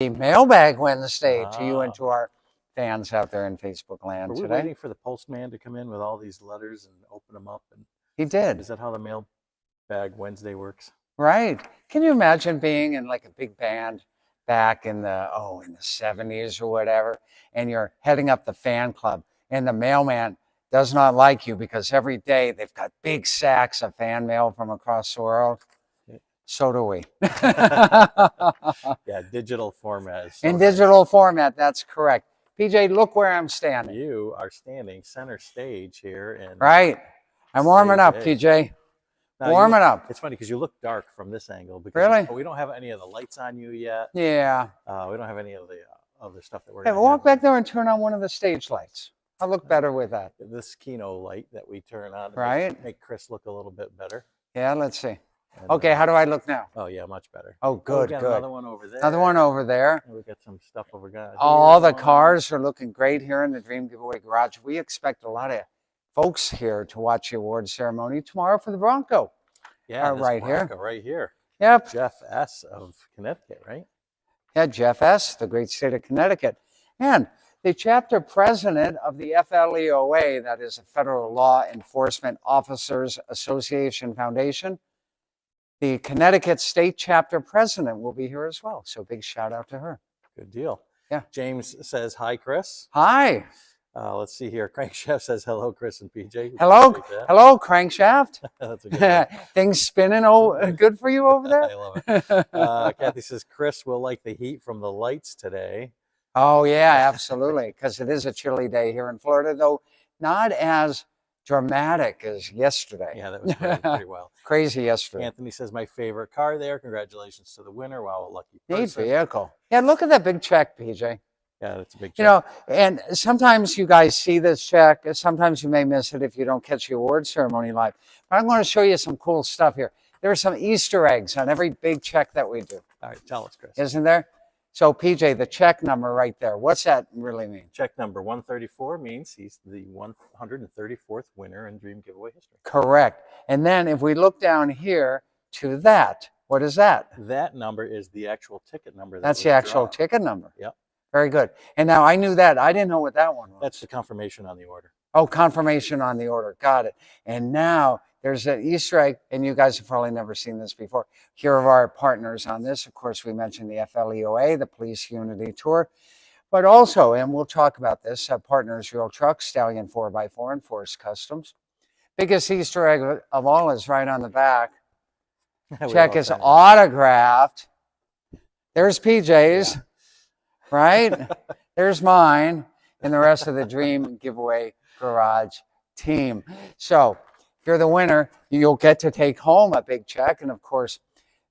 Mailbag Wednesday to you and to our fans out there in Facebook land Are we today. waiting for the postman to come in with all these letters and open them up? And He did. is that how the Mailbag Wednesday works? Right. Can you imagine being in like a big band back in the 70s or whatever, and you're heading up the fan club and the mailman does not like you because every day they've got big sacks of fan mail from across the world? So do we. Yeah, digital format. In digital format, that's correct. PJ, look where I'm standing. You are standing center stage here. Right. I'm warming up, PJ. Warming up. It's funny because you look dark from this angle. Because really? We don't have any of the lights on you yet. Yeah. We don't have any of the other stuff that we're Hey, walk back there and turn on one of the stage lights. I'll look better with that. This Kino light that we turn on to make Chris look a little bit better. Yeah, let's see. And, okay, how do I look now? Oh, yeah, much better. Oh, good, good. Another one over there. Another one over there. And we got some stuff over there. All the cars are looking great here in the Dream Giveaway Garage. We expect a lot of folks here to watch the award ceremony tomorrow for the Bronco. Yeah, right here. Right here. Yep. Jeff S. of Connecticut, right? Yeah, Jeff S., the great state of Connecticut. And the chapter president of the FLEOA, that is a Federal Law Enforcement Officers Association Foundation, the Connecticut State Chapter President will be here as well. So big shout out to her. Good deal. Yeah. James says, hi, Chris. Hi. Let's see here. Crankshaft says, hello, Chris and PJ. Hello. Hello, Crankshaft. That's a good one. Things spinning good for you over there? I love it. Kathy says, Chris will like the heat from the lights today. Oh, yeah, absolutely. Because it is a chilly day here in Florida, though not as dramatic as yesterday. Yeah, that was pretty wild. Crazy yesterday. Anthony says, my favorite car there. Congratulations to the winner. Wow, a lucky person. Neat vehicle. Yeah, look at that big check, PJ. Yeah, that's a big check. You know, and sometimes you guys see this check. Sometimes you may miss it if you don't catch the award ceremony live. But I'm going to show you some cool stuff here. There are some Easter eggs on every big check that we do. All right, tell us, Chris. Isn't there? So, PJ, the check number right there, what's that really mean? Check number 134 means he's the 134th winner in Dream Giveaway history. Correct. And then if we look down here to that, what is that? That number is the actual ticket number. That's the actual ticket number. Yep. Very good. And now I knew that. I didn't know what that one was. That's the confirmation on the order. Oh, confirmation on the order. Got it. And now there's an Easter egg, and you guys have probably never seen this before. Here are our partners on this. Of course, we mentioned the FLEOA, the Police Unity Tour, but also, and we'll talk about this, partners Real Trucks, Stallion 4x4, and Forest Customs. Biggest Easter egg of all is right on the back. Check is autographed. There's PJ's, right? There's mine, and the rest of the Dream Giveaway Garage team. So, if you're the winner, you'll get to take home a big check. And of course,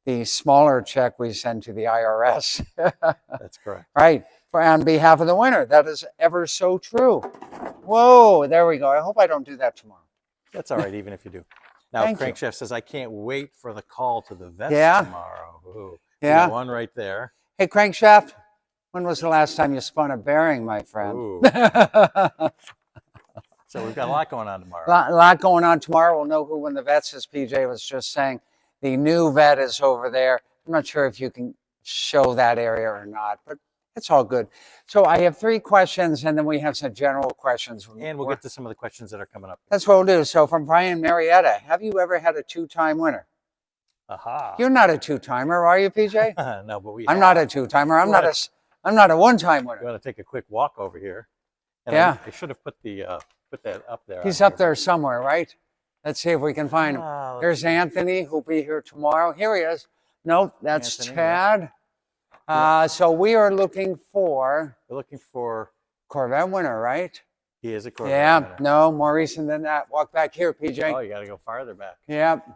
the smaller check we send to the IRS. That's correct. Right. On behalf of the winner. That is ever so true. Whoa, there we go. I hope I don't do that tomorrow. That's all right, even if you do. Now, Crankshaft says, I can't wait for the call to the vets tomorrow. Ooh. Yeah. One right there. Hey, Crankshaft, when was the last time you spun a bearing, my friend? So we've got a lot going on tomorrow. A lot going on tomorrow. We'll know who won the vets, as PJ was just saying. The new vet is over there. I'm not sure if you can show that area or not, but it's all good. So I have 3 questions, and then we have some general questions. And we'll get to some of the questions that are coming up. That's what we'll do. So from Brian Marietta, have you ever had a 2-time winner? Aha. You're not a 2-timer, are you, PJ? No, but I'm not a 2-timer. I'm not a 1-time winner. You want to take a quick walk over here? And yeah. I should have put that up there. He's up there somewhere, right? Let's see if we can find him. There's Anthony, who'll be here tomorrow. Here he is. Nope, that's Anthony, Chad. Yeah. So we are looking for... We're looking for... Corvette winner, right? He is a Corvette winner. No, more recent than that. Walk back here, PJ. Oh, you got to go farther back. Yep.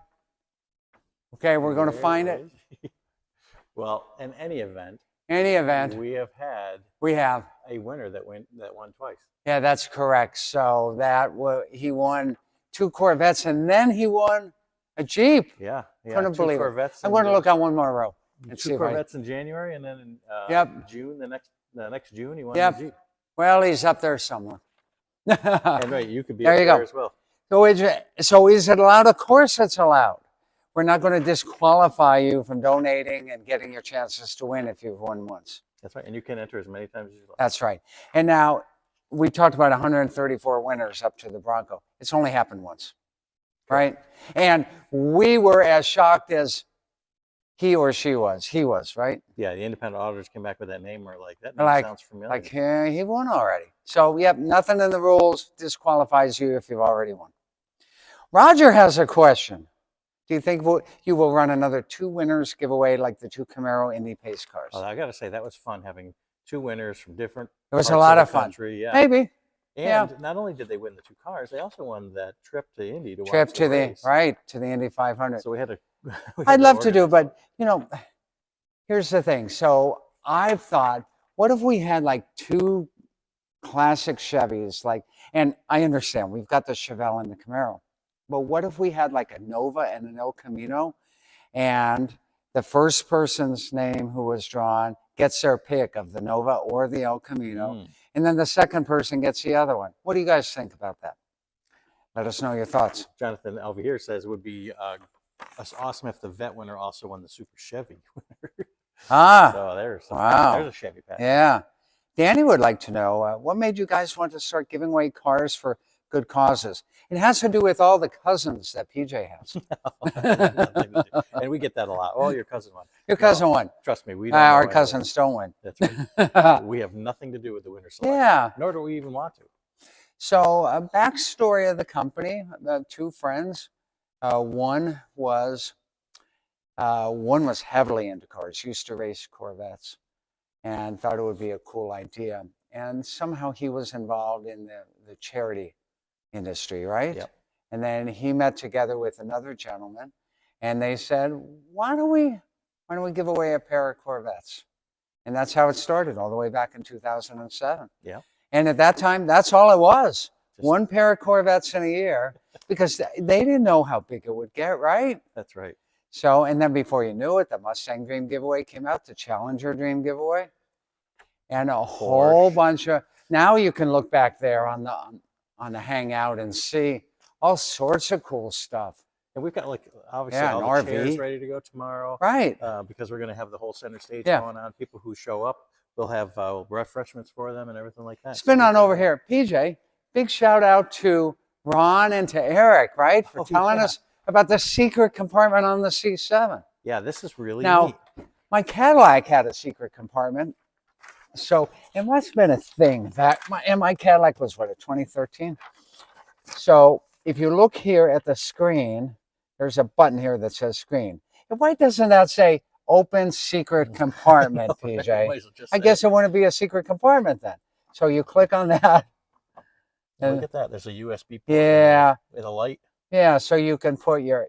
Okay, we're going to find it. Well, in any event, we have had a winner that won twice. Yeah, that's correct. So he won 2 Corvettes, and then he won a Jeep. Yeah. Couldn't believe it. I'm going to look on one more row. 2 Corvettes in January, and then in June, the next June, he won a Jeep. Well, he's up there somewhere. And right, you could be up there as well. So is it allowed? Of course it's allowed. We're not going to disqualify you from donating and getting your chances to win if you've won once. That's right. And you can enter as many times as you like. That's right. And now we talked about 134 winners up to the Bronco. It's only happened once, right? And we were as shocked as he or she was. He was, right? Yeah, the independent auditors came back with that name. We're like, that name sounds familiar. Like, yeah, he won already. So, yep, nothing in the rules disqualifies you if you've already won. Roger has a question. Do you think you will run another 2 winners giveaway like the 2 Camaro Indy Pace cars? Well, I got to say, that was fun having 2 winners from different It was a lot of fun. Country. Yeah. Maybe. And not only did they win the 2 cars, they also won that trip to Indy to watch the race. To the Indy 500. So we had to. I'd love to do, but you know, here's the thing. So I've thought, what if we had like 2 classic Chevys, and I understand we've got the Chevelle and the Camaro, but what if we had like a Nova and an El Camino, and the first person's name who was drawn gets their pick of the Nova or the El Camino, and then the second person gets the other one. What do you guys think about that? Let us know your thoughts. Jonathan over here says it would be awesome if the vet winner also won the Super Chevy winner. So there's a Chevy pass. Yeah. Danny would like to know, what made you guys want to start giving away cars for good causes? It has to do with all the cousins that PJ has. And we get that a lot. Oh, your cousin won. Your cousin won. Trust me, we don't our cousins don't win. That's right. We have nothing to do with the winner selection. Yeah. Nor do we even want to. So a backstory of the company, 2 friends. One was heavily into cars, used to race Corvettes, and thought it would be a cool idea. And somehow he was involved in the charity industry, right? Yep. And then he met together with another gentleman, and they said, why don't we give away a pair of Corvettes? And that's how it started, all the way back in 2007. Yeah. And at that time, that's all it was. 1 pair of Corvettes in a year, because they didn't know how big it would get, right? That's right. So, and then before you knew it, the Mustang Dream giveaway came out, the Challenger Dream giveaway, and a whole bunch of, now you can look back there on the Hangout and see all sorts of cool stuff. And we've got obviously all the chairs ready to go tomorrow. Right. Because we're going to have the whole center stage going on. People who show up, we'll have refreshments for them and everything like that. Spin on over here. PJ, big shout out to Ron and to Eric, right? For telling us about the secret compartment on the C7. Yeah, this is really neat. My Cadillac had a secret compartment. So it must have been a thing my Cadillac was a 2013. So if you look here at the screen, there's a button here that says screen. And why doesn't that say open secret compartment, PJ? I guess it wouldn't be a secret compartment then. So you click on that. And look at that. There's a USB port. Yeah. With a light. Yeah, so you can put your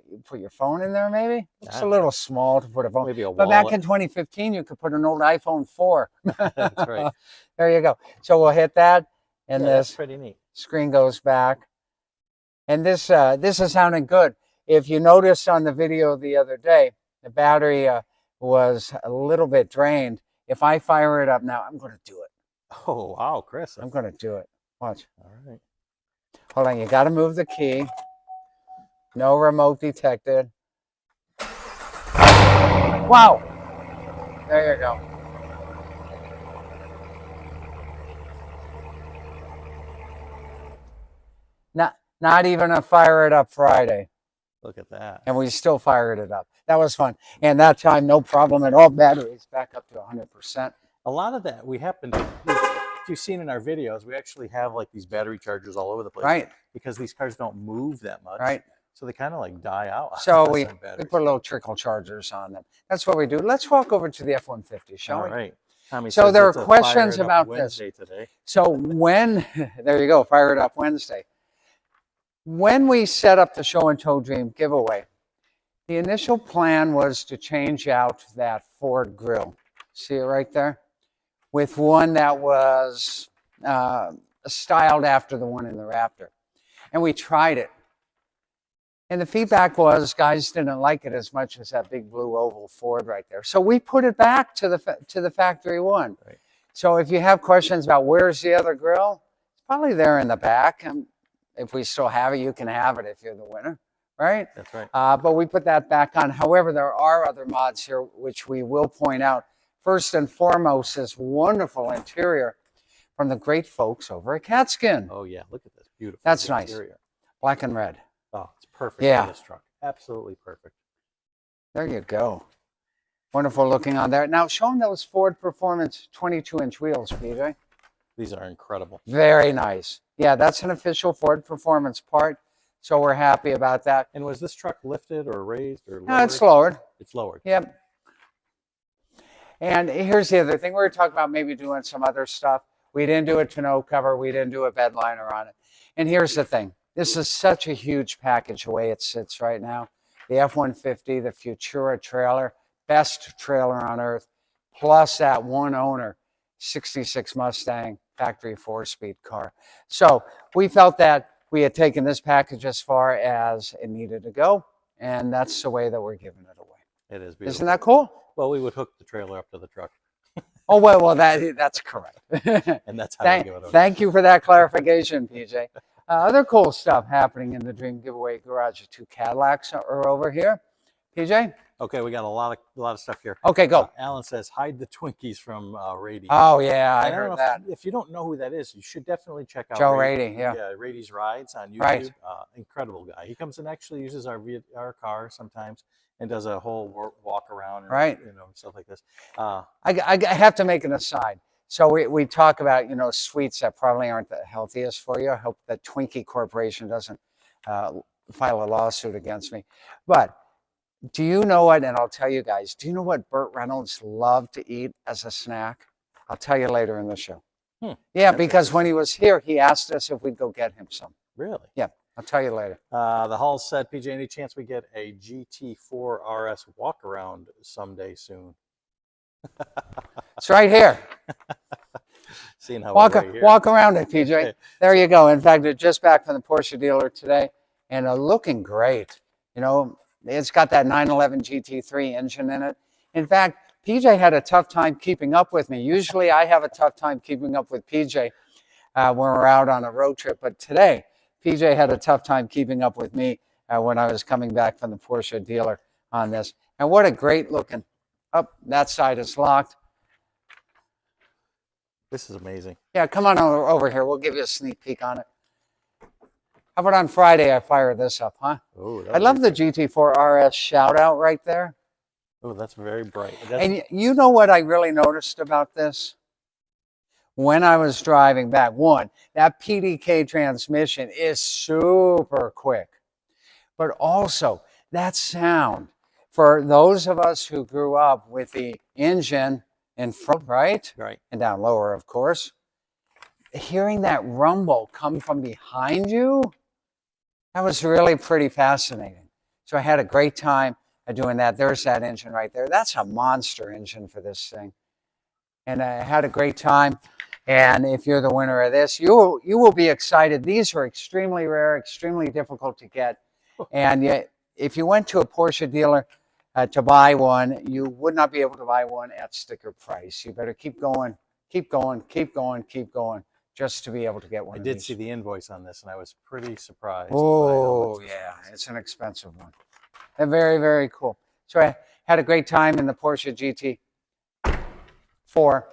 phone in there maybe. It's a little small to put a phone. Maybe a wallet. But back in 2015, you could put an old iPhone 4. That's right. There you go. So we'll hit that, and that's pretty neat. Screen goes back. And this is sounding good. If you noticed on the video the other day, the battery was a little bit drained. If I fire it up now, I'm going to do it. Oh, wow, Chris. I'm going to do it. Watch. All right. Hold on. You got to move the key. No remote detected. Wow. There you go. Not even a fire it up Friday. Look at that. And we still fired it up. That was fun. And that time, no problem at all. Batteries back up to 100%. A lot of that if you've seen in our videos, we actually have these battery chargers all over the place. Right. Because these cars don't move that much. Right. So they kind of die out. So we put little trickle chargers on them. That's what we do. Let's walk over to the F-150, shall we? All right. Tommy so says there are questions about this. Today. So there you go, Fire It Up Wednesday. When we set up the Show and Tow Dream giveaway, the initial plan was to change out that Ford grille. See it right there? With one that was styled after the one in the Raptor. And we tried it. And the feedback was guys didn't like it as much as that big blue oval Ford right there. So we put it back to the factory one. Right. So if you have questions about where's the other grill, it's probably there in the back. If we still have it, you can have it if you're the winner, right? That's right. But we put that back on. However, there are other mods here, which we will point out First and foremost, this wonderful interior from the great folks over at Catskin. Oh yeah, look at this, beautiful. That's nice. Black and red. Oh, it's perfect for this truck. Absolutely perfect. There you go. Wonderful looking on there. Now show them those Ford Performance 22-inch wheels, PJ. These are incredible. Very nice. Yeah, that's an official Ford Performance part, so we're happy about that. And was this truck lifted or raised or lowered? No, it's lowered. It's lowered. Yep. And here's the other thing. We were talking about maybe doing some other stuff. We didn't do a tonneau cover. We didn't do a bed liner on it. And here's the thing. This is such a huge package the way it sits right now. The F-150, the Futura trailer, best trailer on earth, plus that one owner, 66 Mustang factory 4-speed car. So we felt that we had taken this package as far as it needed to go, and that's the way that we're giving it away. It is beautiful. Isn't that cool? Well, we would hook the trailer up to the truck. Oh, well, that's correct. And that's how we give it away. Thank you for that clarification, PJ. Other cool stuff happening in the Dream Giveaway Garage. The 2 Cadillacs are over here. PJ? Okay, we got a lot of stuff here. Okay, go. Alan says, hide the Twinkies from Rady. Oh, yeah, I heard that. If you don't know who that is, you should definitely check out Joe Rady, yeah. Yeah, Rady's Rides on YouTube. Right. Incredible guy. He comes and actually uses our car sometimes and does a whole walk around and stuff like this. I have to make an aside. So we talk about, sweets that probably aren't the healthiest for you. I hope that Twinkie Corporation doesn't file a lawsuit against me. But do you know what, and I'll tell you guys, do you know what Burt Reynolds loved to eat as a snack? I'll tell you later in the show. Yeah, because when he was here, he asked us if we'd go get him some. Really? Yeah, I'll tell you later. The Hall said, PJ, any chance we get a GT4 RS walk around someday soon? It's right here. Seeing how walk around it, PJ. There you go. In fact, it's just back from the Porsche dealer today, and looking great. It's got that 911 GT3 engine in it. In fact, PJ had a tough time keeping up with me. Usually I have a tough time keeping up with PJ when we're out on a road trip. But today, PJ had a tough time keeping up with me when I was coming back from the Porsche dealer on this. And what a great looking, that side is locked. This is amazing. Yeah, come on over here. We'll give you a sneak peek on it. How about on Friday I fire this up, huh? Oh, I love the GT4 RS shout out right there. Oh, that's very bright. And you know what I really noticed about this? When I was driving back, one, that PDK transmission is super quick. But also, that sound, for those of us who grew up with the engine in front, right? Right. And down lower, of course. Hearing that rumble come from behind you, that was really pretty fascinating. So I had a great time doing that. There's that engine right there. That's a monster engine for this thing. And I had a great time. And if you're the winner of this, you will be excited. These are extremely rare, extremely difficult to get. And yet, if you went to a Porsche dealer to buy one, you would not be able to buy one at sticker price. You better keep going, keep going, keep going, keep going, just to be able to get one. I did see the invoice on this, and I was pretty surprised. Oh, yeah, it's an expensive one. And very, very cool. So I had a great time in the Porsche GT4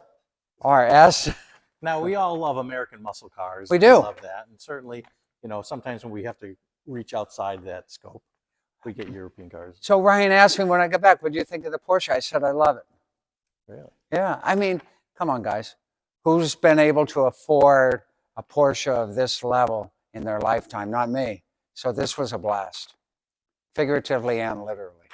RS. Now, we all love American muscle cars. We do. We love that. And certainly, sometimes when we have to reach outside that scope, we get European cars. So Ryan asked me when I got back, what do you think of the Porsche? I said, I love it. Really? Yeah. I mean, come on, guys. Who's been able to afford a Porsche of this level in their lifetime? Not me. So this was a blast, figuratively and literally.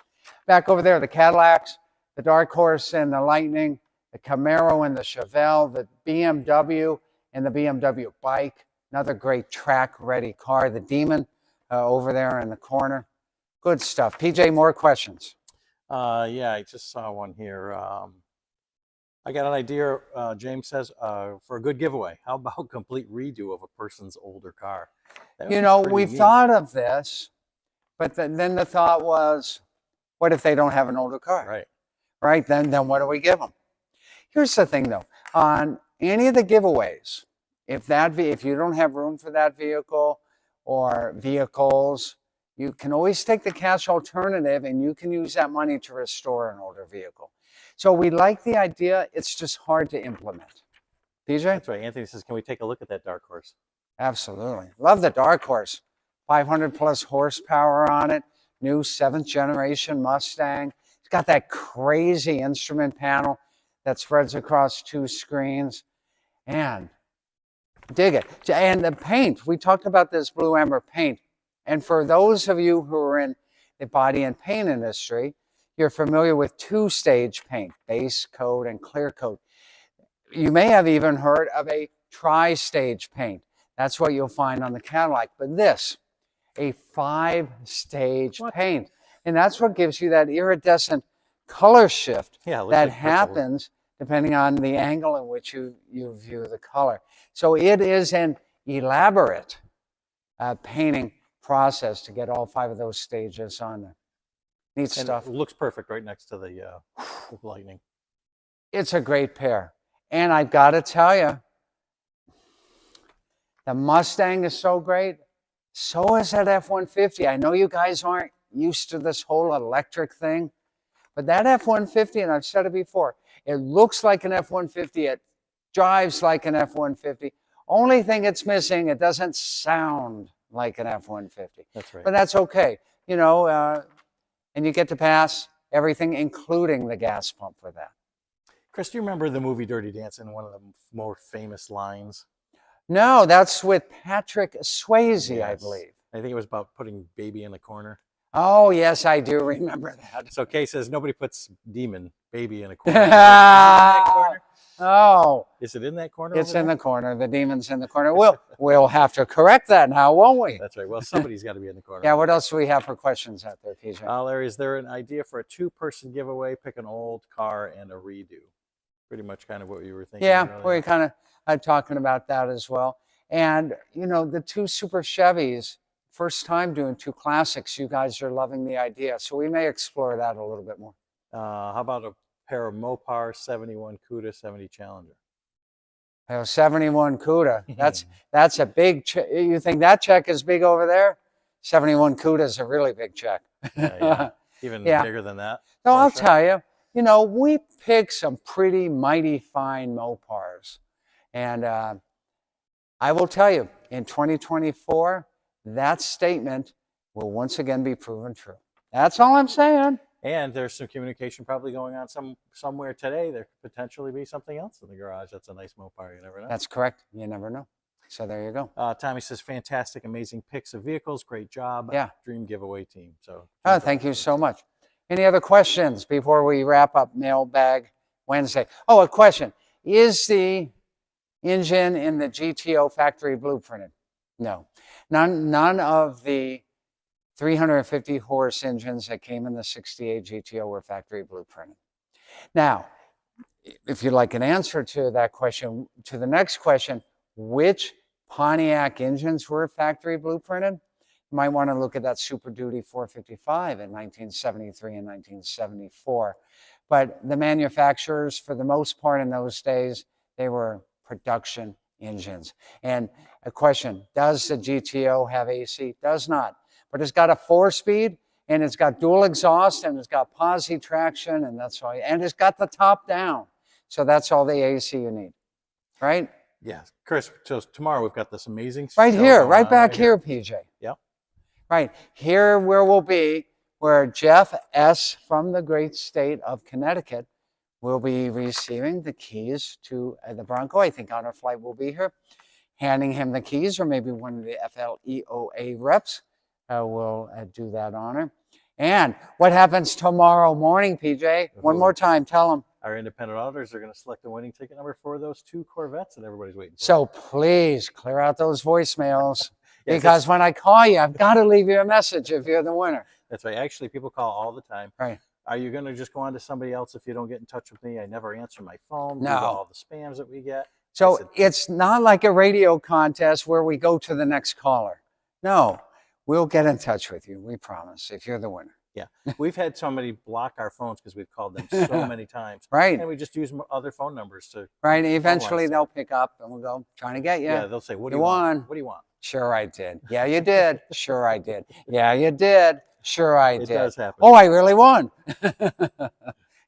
Back over there, the Cadillacs, the Dark Horse and the Lightning, the Camaro and the Chevelle, the BMW and the BMW Bike, another great track-ready car, the Demon over there in the corner. Good stuff. PJ, more questions? Yeah, I just saw one here. I got an idea, James says, for a good giveaway. How about complete redo of a person's older car? We thought of this, but then the thought was, what if they don't have an older car? Right. Right, then what do we give them? Here's the thing, though. On any of the giveaways, if you don't have room for that vehicle or vehicles, you can always take the cash alternative and you can use that money to restore an older vehicle. So we like the idea. It's just hard to implement. PJ? That's right. Anthony says, can we take a look at that dark horse? Absolutely. Love the dark horse. 500 plus horsepower on it. New 7th generation Mustang. It's got that crazy instrument panel that spreads across 2 screens. And dig it. And the paint. We talked about this blue amber paint. And for those of you who are in the body and paint industry, you're familiar with 2-stage paint, base coat and clear coat. You may have even heard of a tri-stage paint. That's what you'll find on the Cadillac. But this, a 5-stage paint. And that's what gives you that iridescent color shift that happens depending on the angle in which you view the color. So it is an elaborate painting process to get all 5 of those stages on there. Neat stuff. It looks perfect right next to the Lightning. It's a great pair. And I've got to tell you, the Mustang is so great. So is that F-150. I know you guys aren't used to this whole electric thing, but that F-150, and I've said it before, it looks like an F-150. It drives like an F-150. Only thing it's missing, it doesn't sound like an F-150. That's right. But that's okay. You know, and you get to pass everything, including the gas pump for that. Chris, do you remember the movie Dirty Dancing, one of the more famous lines? No, that's with Patrick Swayze, yes. I believe. I think it was about putting baby in the corner. Oh, yes, I do remember that. So Kay says nobody puts baby in a corner. Is it in that corner? Oh. Is it in that corner? It's in the corner. The demon's in the corner. We'll have to correct that now, won't we? That's right. Well, somebody's got to be in the corner. Yeah, what else do we have for questions out there, PJ? Larry, is there an idea for a 2-person giveaway? Pick an old car and a redo. Pretty much kind of what you were thinking. Yeah, we're kind of talking about that as well. And, you know, the 2 Super Chevys, first time doing 2 classics. You guys are loving the idea. So we may explore that a little bit more. How about a pair of Mopar 71 Cuda 70 Challenger? 71 Cuda. That's a big check. You think that check is big over there? 71 Cuda is a really big check. Yeah. Even bigger than that. No, I'll tell you. You know, we picked some pretty mighty fine Mopars. And I will tell you, in 2024, that statement will once again be proven true. That's all I'm saying. And there's some communication probably going on somewhere today. There could potentially be something else in the garage. That's a nice Mopar. You never know. That's correct. You never know. So there you go. Tommy says, fantastic, amazing picks of vehicles. Great job. Yeah. Dream giveaway team. So. Thank you so much. Any other questions before we wrap up Mailbag Wednesday? Oh, a question. Is the engine in the GTO factory blueprinted? No. None of the 350 horse engines that came in the 68 GTO were factory blueprinted. Now, if you'd like an answer to that question, to the next question, which Pontiac engines were factory blueprinted? You might want to look at that Super Duty 455 in 1973 and 1974. But the manufacturers, for the most part in those days, they were production engines. And a question, does the GTO have AC? Does not. But it's got a 4-speed, and it's got dual exhaust, and it's got posi traction, and that's all. And it's got the top down. So that's all the AC you need, right? Yeah. Chris, so tomorrow we've got this amazing right here, right back here, PJ. Yep. Right here where we'll be, where Jeff S. from the great state of Connecticut will be receiving the keys to the Bronco. I think Honor Flight will be here, handing him the keys, or maybe one of the FLEOA reps will do that honor. And what happens tomorrow morning, PJ? One more time, tell them. Our independent auditors are going to select the winning ticket number for those 2 Corvettes that everybody's waiting for. So please clear out those voicemails. Yes, because when I call you, I've got to leave you a message if you're the winner. That's right. Actually, people call all the time. Right. Are you going to just go on to somebody else if you don't get in touch with me? I never answer my phone. No. All the spams that we get. So it's not like a radio contest where we go to the next caller. No, we'll get in touch with you. We promise, if you're the winner. Yeah. We've had somebody block our phones because we've called them so many times. Right. And we just use other phone numbers to. Right. Eventually they'll pick up and we'll go, trying to get you. Yeah. They'll say, what do you want? What do you want? Sure, I did. Yeah, you did. Sure, I did. Yeah, you did. Sure, I did. It does happen. Oh, I really won.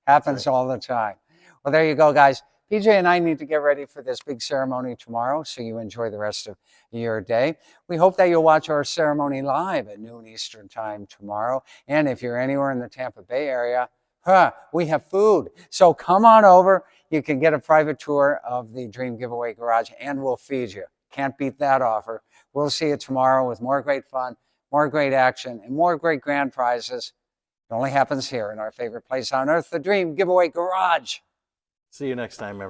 Happens all the time. Well, there you go, guys. PJ and I need to get ready for this big ceremony tomorrow, so you enjoy the rest of your day. We hope that you'll watch our ceremony live at noon Eastern time tomorrow. And if you're anywhere in the Tampa Bay area, we have food. So come on over. You can get a private tour of the Dream Giveaway Garage, and we'll feed you. Can't beat that offer. We'll see you tomorrow with more great fun, more great action, and more great grand prizes. It only happens here in our favorite place on earth, the Dream Giveaway Garage. See you next time, everyone.